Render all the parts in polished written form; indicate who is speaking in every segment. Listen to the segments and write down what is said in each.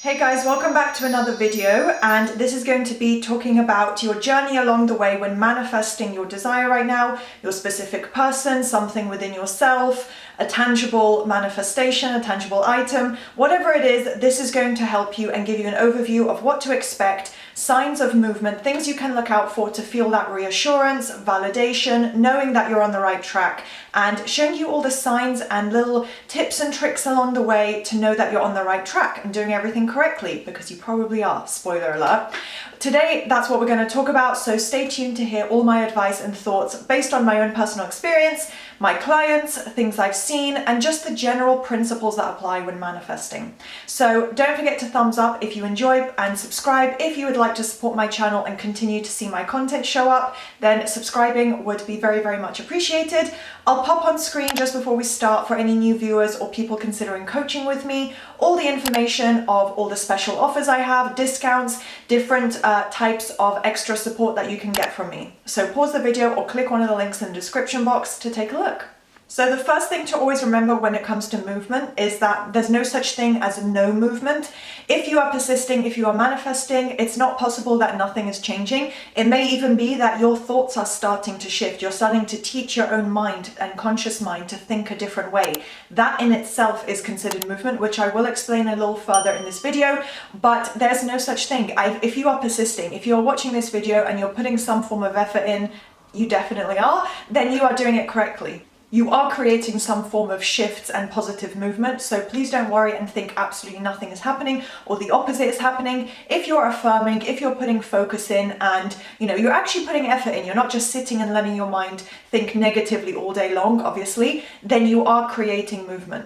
Speaker 1: Hey guys, welcome back to another video, and this is going to be talking about your journey along the way when manifesting your desire right now, your specific person, something within yourself, a tangible manifestation, a tangible item, whatever it is. This is going to help you and give you an overview of what to expect, signs of movement, things you can look out for to feel that reassurance, validation, knowing that you're on the right track, and showing you all the signs and little tips and tricks along the way to know that you're on the right track and doing everything correctly, because you probably are, spoiler alert. Today, that's what we're going to talk about, so stay tuned to hear all my advice and thoughts based on my own personal experience, my clients, things I've seen, and just the general principles that apply when manifesting. So don't forget to thumbs up if you enjoy and subscribe. If you would like to support my channel and continue to see my content show up, then subscribing would be very, very much appreciated. I'll pop on screen just before we start for any new viewers or people considering coaching with me, all the information of all the special offers I have, discounts, different types of extra support that you can get from me. So pause the video or click one of the links in the description box to take a look. So the first thing to always remember when it comes to movement is that there's no such thing as no movement. If you are persisting, if you are manifesting, it's not possible that nothing is changing. It may even be that your thoughts are starting to shift. You're starting to teach your own mind and conscious mind to think a different way. That in itself is considered movement, which I will explain a little further in this video, but there's no such thing. If you are persisting, if you're watching this video and you're putting some form of effort in, you definitely are, then you are doing it correctly. You are creating some form of shifts and positive movement, so please don't worry and think absolutely nothing is happening or the opposite is happening. If you're affirming, if you're putting focus in and you're actually putting effort in, you're not just sitting and letting your mind think negatively all day long, obviously, then you are creating movement.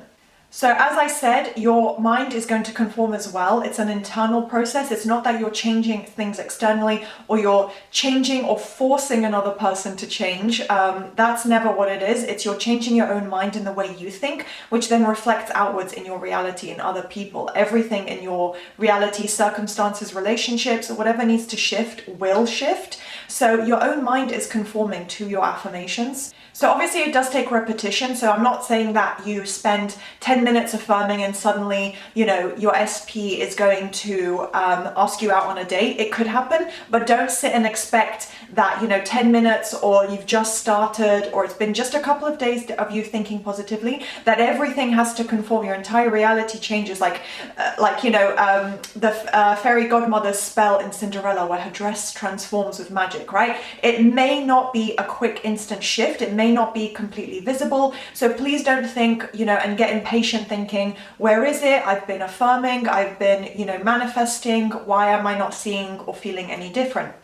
Speaker 1: So as I said, your mind is going to conform as well. It's an internal process. It's not that you're changing things externally or you're changing or forcing another person to change. That's never what it is. It's you're changing your own mind in the way you think, which then reflects outwards in your reality in other people. Everything in your reality, circumstances, relationships, or whatever needs to shift will shift. So your own mind is conforming to your affirmations. So obviously it does take repetition. So I'm not saying that you spend 10 minutes affirming and suddenly, your SP is going to ask you out on a date. It could happen, but don't sit and expect that, 10 minutes or you've just started or it's been just a couple of days of you thinking positively, that everything has to conform. Your entire reality changes like the fairy godmother's spell in Cinderella where her dress transforms with magic, right? It may not be a quick instant shift. It may not be completely visible. So please don't think, and get impatient thinking, where is it? I've been affirming, I've been, manifesting. Why am I not seeing or feeling any different?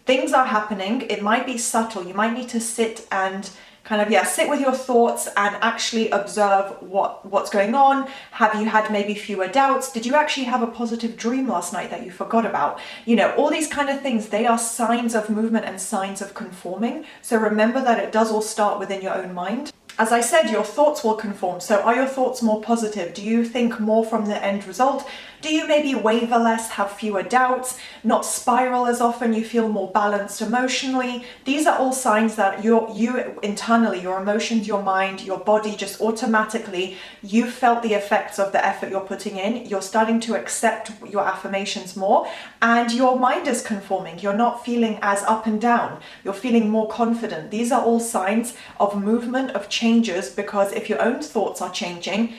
Speaker 1: Things are happening. It might be subtle. You might need to sit and sit with your thoughts and actually observe what's going on. Have you had maybe fewer doubts? Did you actually have a positive dream last night that you forgot about? All these kind of things, they are signs of movement and signs of conforming. So remember that it does all start within your own mind. As I said, your thoughts will conform. So are your thoughts more positive? Do you think more from the end result? Do you maybe waver less, have fewer doubts, not spiral as often, you feel more balanced emotionally? These are all signs that you internally, your emotions, your mind, your body, just automatically, you felt the effects of the effort you're putting in. You're starting to accept your affirmations more and your mind is conforming. You're not feeling as up and down. You're feeling more confident. These are all signs of movement, of changes, because if your own thoughts are changing,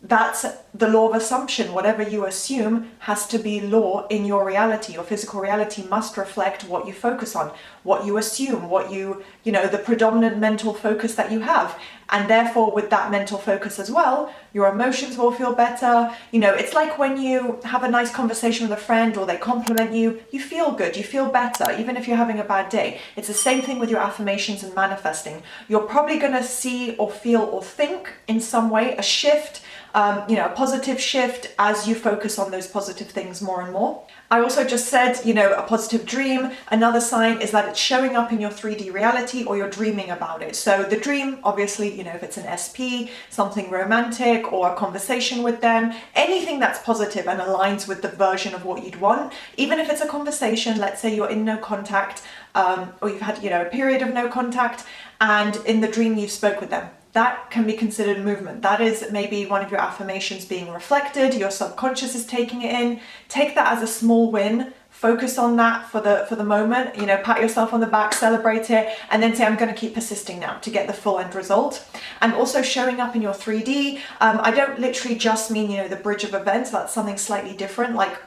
Speaker 1: that's the law of assumption. Whatever you assume has to be law in your reality. Your physical reality must reflect what you focus on, what you assume, what the predominant mental focus that you have. And therefore, with that mental focus as well, your emotions will feel better. It's like when you have a nice conversation with a friend or they compliment you, you feel good, you feel better, even if you're having a bad day. It's the same thing with your affirmations and manifesting. You're probably going to see or feel or think in some way a shift, a positive shift as you focus on those positive things more and more. I also just said, a positive dream. Another sign is that it's showing up in your 3D reality or you're dreaming about it. So the dream, obviously, if it's an SP, something romantic or a conversation with them, anything that's positive and aligns with the version of what you'd want, even if it's a conversation, let's say you're in no contact, or you've had, a period of no contact, and in the dream you spoke with them. that can be considered movement. That is maybe one of your affirmations being reflected, your subconscious is taking it in. Take that as a small win. Focus on that for the moment, you know, pat yourself on the back, celebrate it, and then say, I'm going to keep persisting now to get the full end result. And also showing up in your 3D. I don't literally just mean, you know, the bridge of events. That's something slightly different, like,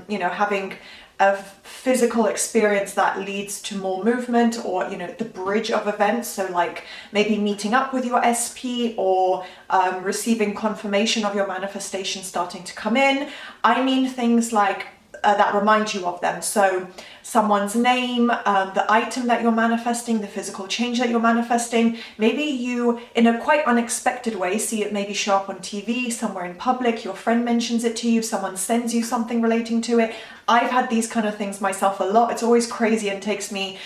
Speaker 1: you know, having a physical experience that leads to more movement, or, you know, the bridge of events. So like maybe meeting up with your SP, or receiving confirmation of your manifestation starting to come in. I mean things like that remind you of them. So someone's name, the item that you're manifesting, the physical change that you're manifesting. Maybe you, in a quite unexpected way, see it maybe show up on TV, somewhere in public, your friend mentions it to you, someone sends you something relating to it. I've had these kind of things myself a lot. It's always crazy and takes me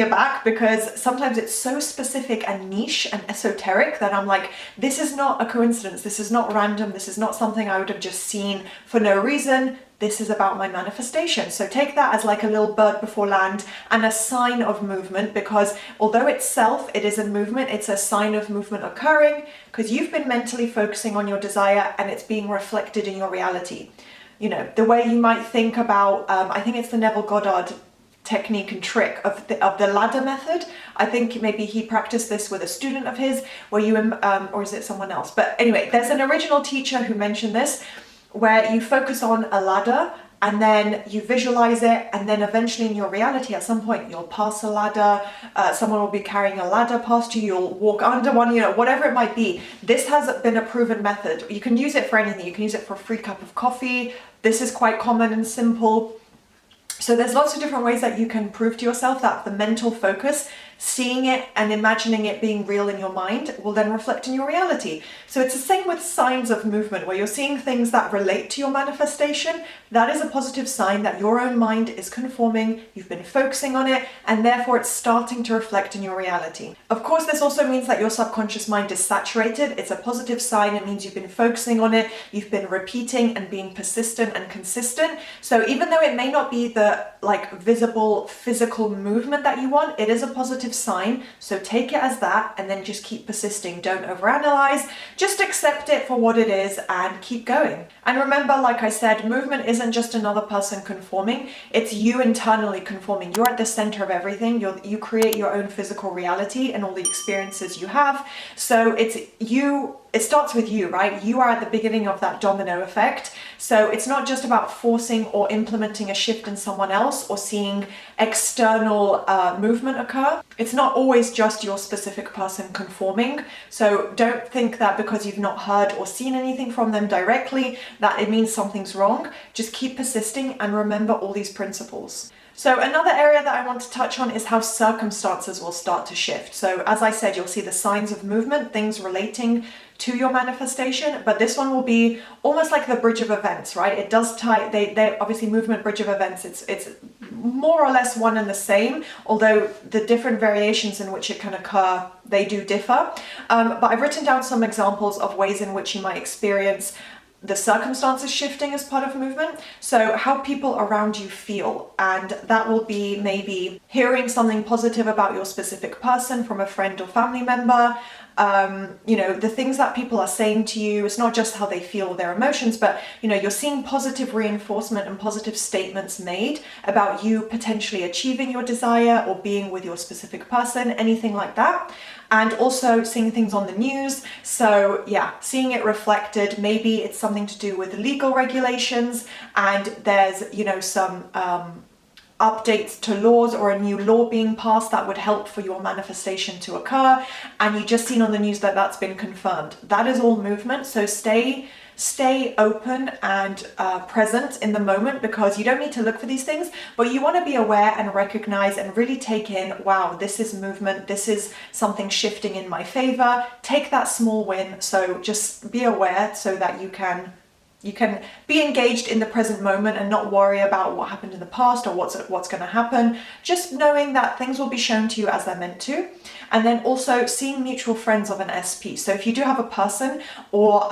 Speaker 1: aback, because sometimes it's so specific and niche and esoteric that I'm like, this is not a coincidence, this is not random, this is not something I would have just seen for no reason. This is about my manifestation. So take that as like a little bird before land and a sign of movement, because although itself it is a movement, it's a sign of movement occurring because you've been mentally focusing on your desire and it's being reflected in your reality. You know, the way you might think about, I think it's the Neville Goddard technique and trick of the ladder method. I think maybe he practiced this with a student of his, where you, or is it someone else? But anyway, there's an original teacher who mentioned this, where you focus on a ladder and then you visualize it, and then eventually in your reality at some point you'll pass a ladder, someone will be carrying a ladder past you, you'll walk under one, you know, whatever it might be. This has been a proven method. You can use it for anything. You can use it for a free cup of coffee. This is quite common and simple. So there's lots of different ways that you can prove to yourself that the mental focus, seeing it and imagining it being real in your mind, will then reflect in your reality. So it's the same with signs of movement, where you're seeing things that relate to your manifestation. That is a positive sign that your own mind is conforming, you've been focusing on it, and therefore it's starting to reflect in your reality. Of course, this also means that your subconscious mind is saturated. It's a positive sign. It means you've been focusing on it, you've been repeating and being persistent and consistent. So even though it may not be the like visible physical movement that you want, it is a positive sign. So take it as that and then just keep persisting. Don't overanalyze, just accept it for what it is and keep going. And remember, like I said, movement isn't just another person conforming, it's you internally conforming. You're at the center of everything. You create your own physical reality and all the experiences you have. So it's you. It starts with you, right? You are at the beginning of that domino effect. So it's not just about forcing or implementing a shift in someone else or seeing external movement occur. It's not always just your specific person conforming. So don't think that because you've not heard or seen anything from them directly, that it means something's wrong. Just keep persisting and remember all these principles. So another area that I want to touch on is how circumstances will start to shift. So as I said, you'll see the signs of movement, things relating to your manifestation, but this one will be almost like the bridge of events, right? It does tie, they obviously movement, bridge of events, it's more or less one and the same, although the different variations in which it can occur, they do differ. But I've written down some examples of ways in which you might experience the circumstances shifting as part of movement. So how people around you feel, and that will be maybe hearing something positive about your specific person from a friend or family member. You know, the things that people are saying to you, it's not just how they feel, their emotions, but, you know, you're seeing positive reinforcement and positive statements made about you potentially achieving your desire or being with your specific person, anything like that. And also seeing things on the news. So yeah, seeing it reflected. Maybe it's something to do with legal regulations and there's, you know, some updates to laws or a new law being passed that would help for your manifestation to occur, and you just seen on the news that that's been confirmed. That is all movement. So stay open and present in the moment, because you don't need to look for these things, but you want to be aware and recognize and really take in, wow, this is movement, this is something shifting in my favor. Take that small win. So just be aware so that you can You can be engaged in the present moment and not worry about what happened in the past or what's going to happen, just knowing that things will be shown to you as they're meant to. And then also seeing mutual friends of an SP. So if you do have a person, or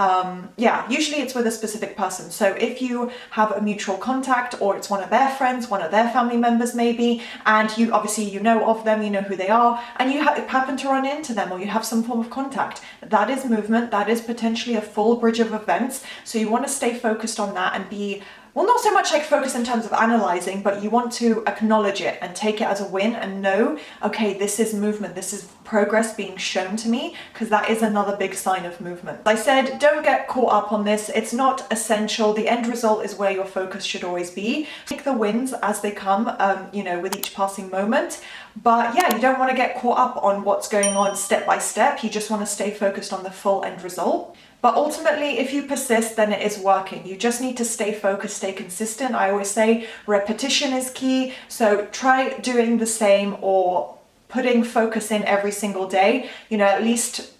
Speaker 1: usually it's with a specific person. So if you have a mutual contact, or it's one of their friends, one of their family members maybe, and you obviously you know of them, you know who they are, and you happen to run into them, or you have some form of contact, that is movement, that is potentially a full bridge of events. So you want to stay focused on that and be, well, not so much like focus in terms of analyzing, but you want to acknowledge it and take it as a win and know, okay, this is movement, this is progress being shown to me, because that is another big sign of movement. Like I said, don't get caught up on this. It's not essential. The end result is where your focus should always be. Take the wins as they come, with each passing moment. But yeah, you don't want to get caught up on what's going on step by step. You just want to stay focused on the full end result. But ultimately, if you persist, then it is working. You just need to stay focused, stay consistent. I always say repetition is key. So try doing the same, or putting focus in every single day, at least,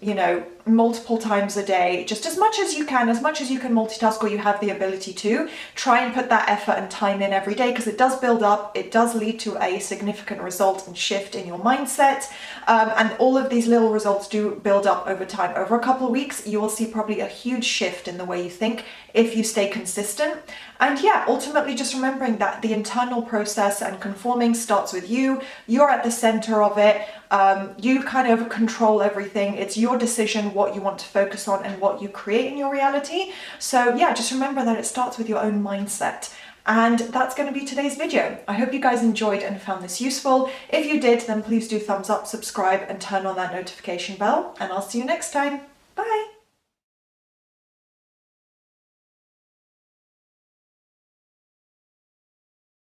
Speaker 1: multiple times a day, just as much as you can multitask, or you have the ability to. Try and put that effort and time in every day, because it does build up, it does lead to a significant result and shift in your mindset. And all of these little results do build up over time. Over a couple of weeks, you will see probably a huge shift in the way you think if you stay consistent. And yeah, ultimately just remembering that the internal process and conforming starts with you. You're at the center of it. You kind of control everything. It's your decision what you want to focus on and what you create in your reality. So yeah, just remember that it starts with your own mindset. And that's going to be today's video. I hope you guys enjoyed and found this useful. If you did, then please do thumbs up, subscribe, and turn on that notification bell. And I'll see you next time.